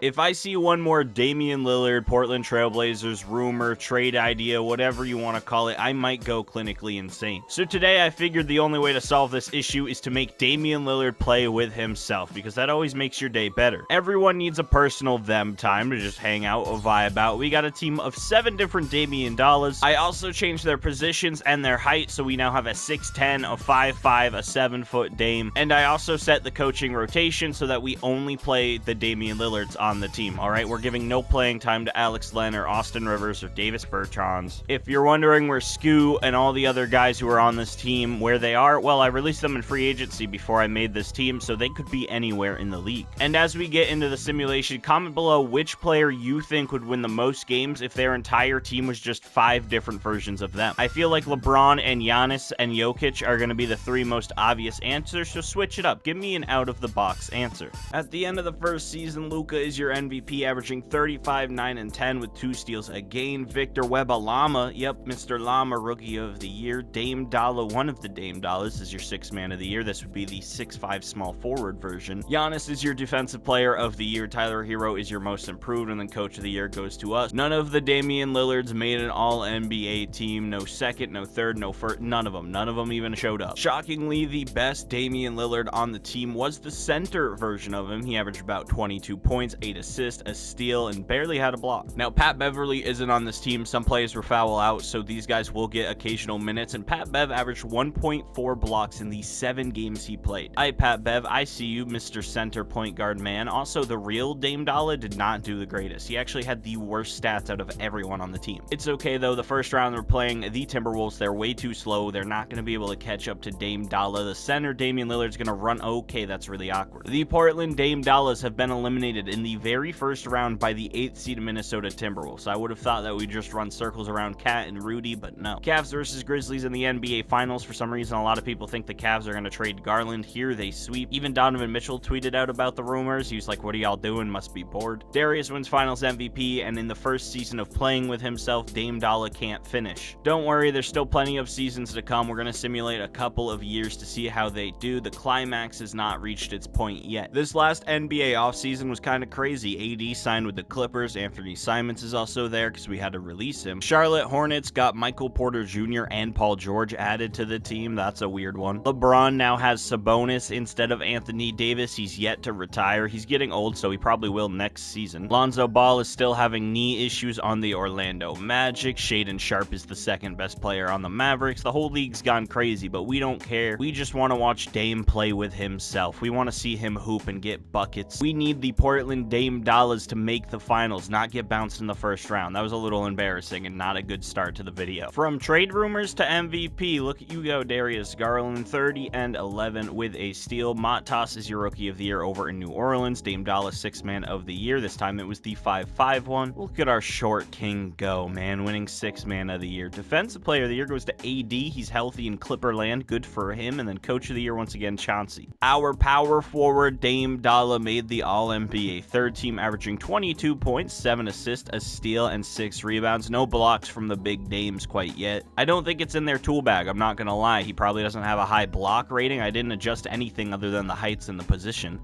If I see one more Damian Lillard, Portland Trailblazers rumor, trade idea, whatever you want to call it, I might go clinically insane. So today I figured the only way to solve this issue is to make Damian Lillard play with himself, because that always makes your day better. Everyone needs a personal them time to just hang out or vibe out. We got a team of 7 different Damian Lillards. I also changed their positions and their height, so we now have a 6'10", a 5'5", a 7-foot Dame. And I also set the coaching rotation so that we only play the Damian Lillards on the team. Alright, we're giving no playing time to Alex Len or Austin Rivers or Davis Bertans. If you're wondering where Scoot and all the other guys who are on this team, where they are, well, I released them in free agency before I made this team, so they could be anywhere in the league. And as we get into the simulation, comment below which player you think would win the most games if their entire team was just 5 different versions of them. I feel like LeBron and Giannis and Jokic are going to be the 3 most obvious answers, so switch it up. Give me an out-of-the-box answer. At the end of the first season, Luka is your MVP, averaging 35, 9, and 10 with 2 steals a game. Victor Wembanyama, yep, Mr. Llama, Rookie of the Year. Dame Dollar, one of the Dame Dollars, is your 6th Man of the Year. This would be the 6'5" small forward version. Giannis is your Defensive Player of the Year. Tyler Hero is your Most Improved, and then Coach of the Year goes to us. None of the Damian Lillards made an All-NBA team. No second, no third, no first. None of them. None of them even showed up. Shockingly, the best Damian Lillard on the team was the center version of him. He averaged about 22 points, 8 assists, a steal, and barely had a block. Now, Pat Beverly isn't on this team. Some players were foul out, so these guys will get occasional minutes, and Pat Bev averaged 1.4 blocks in the 7 games he played. Hi, Pat Bev, I see you, Mr. Center Point Guard man. Also, the real Dame Dollar did not do the greatest. He actually had the worst stats out of everyone on the team. It's okay, though. The first round they're playing the Timberwolves. They're way too slow. They're not going to be able to catch up to Dame Dollar. The center, Damian Lillard's going to run okay. That's really awkward. The Portland Dame Dollars have been eliminated in the very first round by the 8th seed Minnesota Timberwolves. I would have thought that we'd just run circles around Cat and Rudy, but no. Cavs versus Grizzlies in the NBA Finals. For some reason, a lot of people think the Cavs are going to trade Garland. Here they sweep. Even Donovan Mitchell tweeted out about the rumors. He was like, what are y'all doing? Must be bored. Darius wins Finals MVP, and in the first season of playing with himself, Dame Dollar can't finish. Don't worry, there's still plenty of seasons to come. We're going to simulate a couple of years to see how they do. The climax has not reached its point yet. This last NBA offseason was kind of crazy. AD signed with the Clippers. Anthony Simons is also there because we had to release him. Charlotte Hornets got Michael Porter Jr. and Paul George added to the team. That's a weird one. LeBron now has Sabonis instead of Anthony Davis. He's yet to retire. He's getting old, so he probably will next season. Lonzo Ball is still having knee issues on the Orlando Magic. Shaedon Sharpe is the 2nd best player on the Mavericks. The whole league's gone crazy, but we don't care. We just want to watch Dame play with himself. We want to see him hoop and get buckets. We need the Portland Dame Dollars to make the finals, not get bounced in the first round. That was a little embarrassing and not a good start to the video. From trade rumors to MVP, look at you go, Darius Garland, 30 and 11 with a steal. Montas is your Rookie of the Year over in New Orleans. Dame Dollar, 6th Man of the Year. This time it was the 5'5" one. Look at our short king go, man, winning 6th Man of the Year. Defensive Player of the Year goes to AD. He's healthy in Clipperland. Good for him. And then Coach of the Year, once again, Chauncey. Our power forward, Dame Dollar, made the All-NBA 3rd team, averaging 22 points, 7 assists, a steal, and 6 rebounds. No blocks from the big Dames quite yet. I don't think it's in their tool bag. I'm not going to lie. He probably doesn't have a high block rating. I didn't adjust anything other than the heights and the position.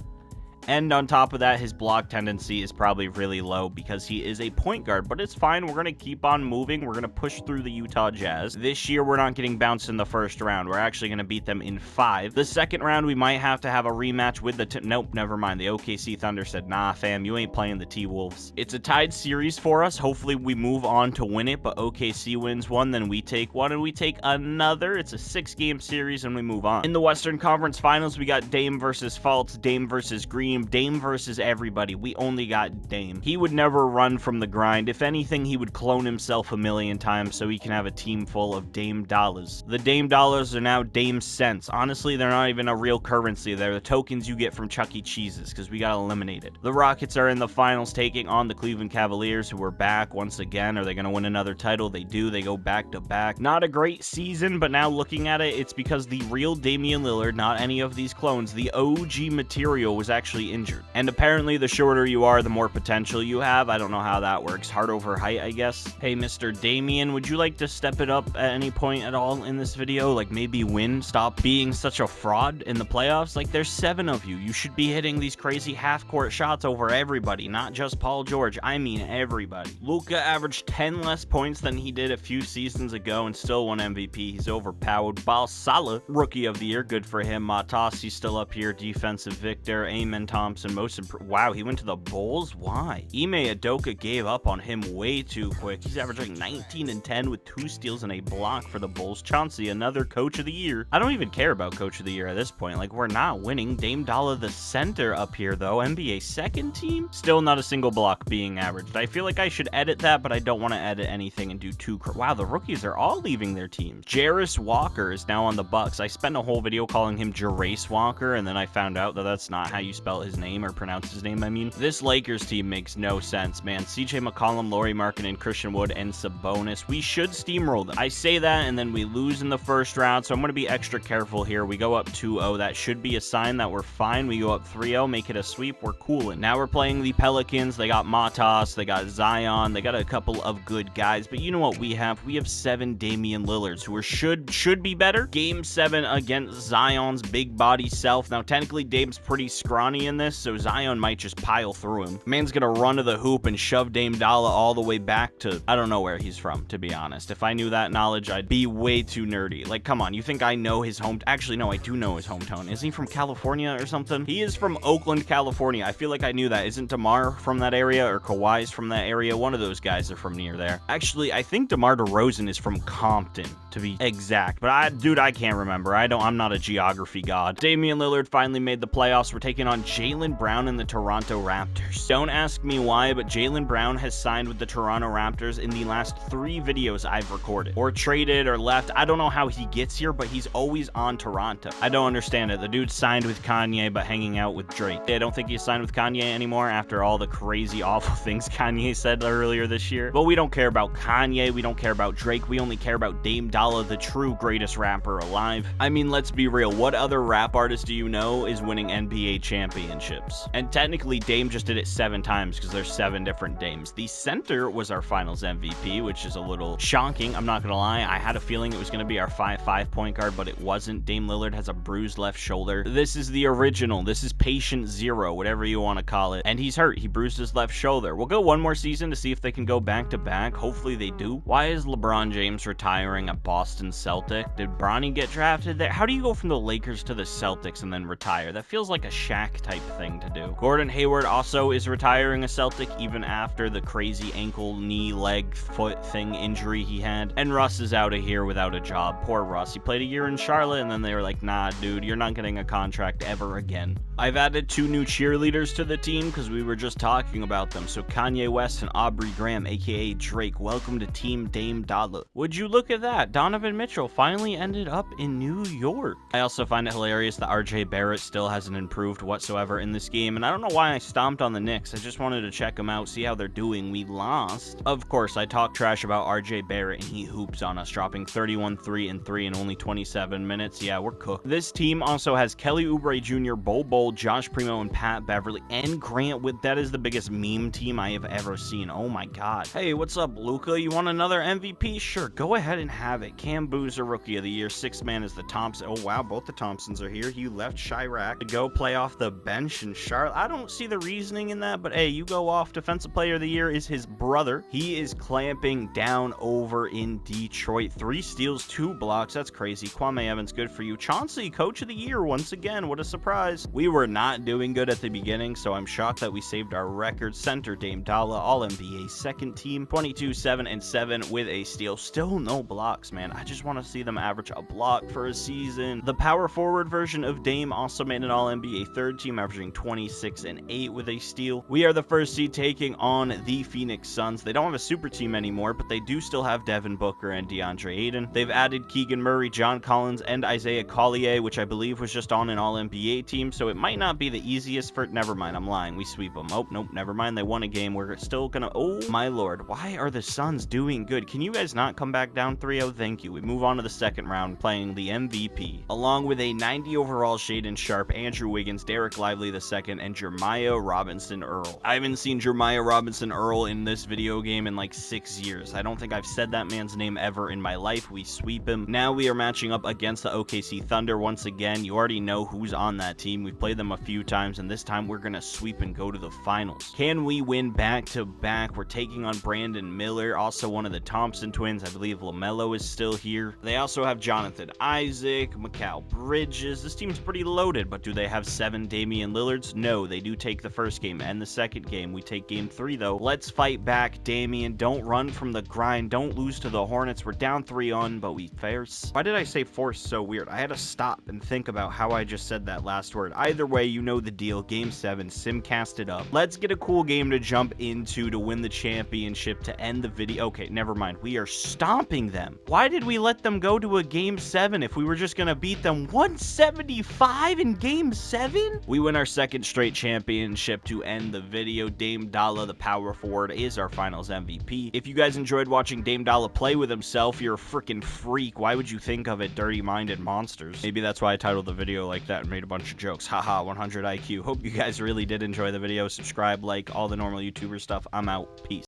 And on top of that, his block tendency is probably really low because he is a point guard, but it's fine. We're going to keep on moving. We're going to push through the Utah Jazz. This year, we're not getting bounced in the first round. We're actually going to beat them in 5. The second round, we might have to have a rematch with the... Nope, never mind. The OKC Thunder said, nah, fam, you ain't playing the T-Wolves. It's a tied series for us. Hopefully, we move on to win it, but OKC wins one, then we take one, and we take another. It's a 6-game series, and we move on. In the Western Conference Finals, we got Dame versus Fultz, Dame versus Green, Dame versus everybody. We only got Dame. He would never run from the grind. If anything, he would clone himself a million times so he can have a team full of Dame Dollars. The Dame Dollars are now Dame cents. Honestly, they're not even a real currency. They're the tokens you get from Chuck E. Cheese's because we got eliminated. The Rockets are in the finals taking on the Cleveland Cavaliers, who are back once again. Are they going to win another title? They do. They go back to back. Not a great season, but now looking at it, it's because the real Damian Lillard, not any of these clones, the OG material was actually chronically injured. And apparently the shorter you are, the more potential you have. I don't know how that works. Heart over height, I guess. Hey, Mr. Damian, would you like to step it up at any point at all in this video? Like maybe win? Stop being such a fraud in the playoffs? Like there's 7 of you. You should be hitting these crazy half-court shots over everybody, not just Paul George. I mean everybody. Luka averaged 10 less points than he did a few seasons ago and still won MVP. He's overpowered. Bal Salah, Rookie of the Year, good for him. Matasi still up here, Defensive Victor. Amen Thompson, wow, he went to the Bulls? Why? Ime Udoka gave up on him way too quick. He's averaging 19 and 10 with 2 steals and a block for the Bulls. Chauncey, another Coach of the Year. I don't even care about Coach of the Year at this point. Like, we're not winning. Dame Dollar, the center up here, though. NBA second team? Still not a single block being averaged. I feel like I should edit that, but I don't want to edit anything and do too... Wow, the rookies are all leaving their teams. Jarris Walker is now on the Bucks. I spent a whole video calling him Jarrace Walker, and then I found out that that's not how you spell his name, or pronounce his name, I mean. This Lakers team makes no sense, man. CJ McCollum, Lauri Markkanen, Christian Wood, and Sabonis. We should steamroll them. I say that, and then we lose in the first round, so I'm going to be extra careful here. We go up 2-0. That should be a sign that we're fine. We go up 3-0, make it a sweep. We're cooling. Now we're playing the Pelicans. They got Matas. They got Zion. They got a couple of good guys, but you know what we have? We have 7 Damian Lillards, who are should be better. Game 7 against Zion's big body self. Now, technically, Dame's pretty scrawny in this, so Zion might just pile through him. Man's gonna run to the hoop and shove Dame Dalla all the way back to... I don't know where he's from, to be honest. If I knew that knowledge, I'd be way too nerdy. Like, come on, you think I know his home... Actually, no, I do know his hometown. Isn't he from California or something? He is from Oakland, California. I feel like I knew that. Isn't DeMar from that area, or Kawhi's from that area? One of those guys are from near there. Actually, I think DeMar DeRozan is from Compton, to be exact. But dude, I can't remember. I'm not a geography god. Damian Lillard finally made the playoffs. We're taking on Jaylen Brown and the Toronto Raptors. Don't ask me why, but Jaylen Brown has signed with the Toronto Raptors in the last 3 videos I've recorded. Or traded or left. I don't know how he gets here, but he's always on Toronto. I don't understand it. The dude signed with Kanye, but hanging out with Drake. I don't think he's signed with Kanye anymore after all the crazy, awful things Kanye said earlier this year. But we don't care about Kanye. We don't care about Drake. We only care about Dame Dollar, the true greatest rapper alive. I mean, let's be real. What other rap artist do you know is winning NBA championships? And technically, Dame just did it 7 times because there's 7 different Dames. The center was our finals MVP, which is a little shocking. I'm not gonna lie. I had a feeling it was gonna be our 5'5" point guard, but it wasn't. Dame Lillard has a bruised left shoulder. This is the original. This is patient 0, whatever you want to call it. And he's hurt. He bruised his left shoulder. We'll go one more season to see if they can go back to back. Hopefully they do. Why is LeBron James retiring at Boston Celtic? Did Bronny get drafted there? How do you go from the Lakers to the Celtics and then retire? That feels like a Shaq type thing to do. Gordon Hayward also is retiring a Celtic even after the crazy ankle, knee, leg, foot thing injury he had. And Russ is out of here without a job. Poor Russ. He played a year in Charlotte and then they were like, nah, dude, you're not getting a contract ever again. I've added 2 new cheerleaders to the team because we were just talking about them. So Kanye West and Aubrey Graham, aka Drake, welcome to Team Dame Dollar. Would you look at that? Donovan Mitchell finally ended up in New York. I also find it hilarious that RJ Barrett still hasn't improved whatsoever in this game, and I don't know why I stomped on the Knicks. I just wanted to check them out, see how they're doing. We lost. Of course, I talk trash about RJ Barrett, and he hoops on us, dropping 31, 3, and 3 in only 27 minutes. Yeah, we're cooked. This team also has Kelly Oubre Jr., Bol Bol, Josh Primo, and Pat Beverly, and Grant Wood. That is the biggest meme team I have ever seen. Oh my god. Hey, what's up, Luka? You want another MVP? Sure, go ahead and have it. Cam Boozer, Rookie of the Year. 6th man is the Thompson. Oh wow, both the Thompsons are here. You left Chirac to go play off the bench in Charlotte. I don't see the reasoning in that, but hey, you go off. Defensive Player of the Year is his brother. He is clamping down over in Detroit. 3 steals, 2 blocks. That's crazy. Kwame Evans, good for you. Chauncey, Coach of the Year once again. What a surprise. We were not doing good at the beginning, so I'm shocked that we saved our record. Center Dame Dalla, All-NBA second team. 22, 7, and 7 with a steal. Still no blocks, man. I just want to see them average a block for a season. The power forward version of Dame also made an All-NBA third team, averaging 26 and 8 with a steal. We are the first seed taking on the Phoenix Suns. They don't have a super team anymore, but they do still have Devin Booker and DeAndre Ayton. They've added Keegan Murray, John Collins, and Isaiah Collier, which I believe was just on an All-NBA team, so it might not be the easiest for... Never mind, I'm lying. We sweep them. Oh, nope, never mind. They won a game. We're still gonna... Oh, my lord. Why are the Suns doing good? Can you guys not come back down 3-0? Thank you. We move on to the second round, playing the MVP. Along with a 90 overall Shaedon Sharpe, Andrew Wiggins, Derek Lively, Lively II, and Jeremiah Robinson Earl. I haven't seen Jeremiah Robinson Earl in this video game in like 6 years. I don't think I've said that man's name ever in my life. We sweep him. Now we are matching up against the OKC Thunder once again. You already know who's on that team. We've played them a few times, and this time we're gonna sweep and go to the finals. Can we win back-to-back? We're taking on Brandon Miller, also one of the Thompson twins. I believe LaMelo is still here. They also have Jonathan Isaac, Mikal Bridges. This team's pretty loaded, but do they have 7 Damian Lillards? No, they do take the first game and the second game. We take game 3 though. Let's fight back, Damian. Don't run from the grind. Don't lose to the Hornets. We're down 3-1, but we force. Why did I say force so weird? I had to stop and think about how I just said that last word. Either way, you know the deal. Game 7, simcast it up. Let's get a cool game to jump into to win the championship to end the video. Okay, never mind. We are stomping them. Why did we let them go to a game 7 if we were just gonna beat them 175 in game 7? We win our second straight championship to end the video. Dame Dalla, the power forward, is our finals MVP. If you guys enjoyed watching Dame Dalla play with himself, you're a freaking freak. Why would you think of it, dirty-minded monsters? Maybe that's why I titled the video like that and made a bunch of jokes. Haha, 100 IQ. Hope you guys really did enjoy the video. Subscribe, like, all the normal YouTuber stuff. I'm out. Peace.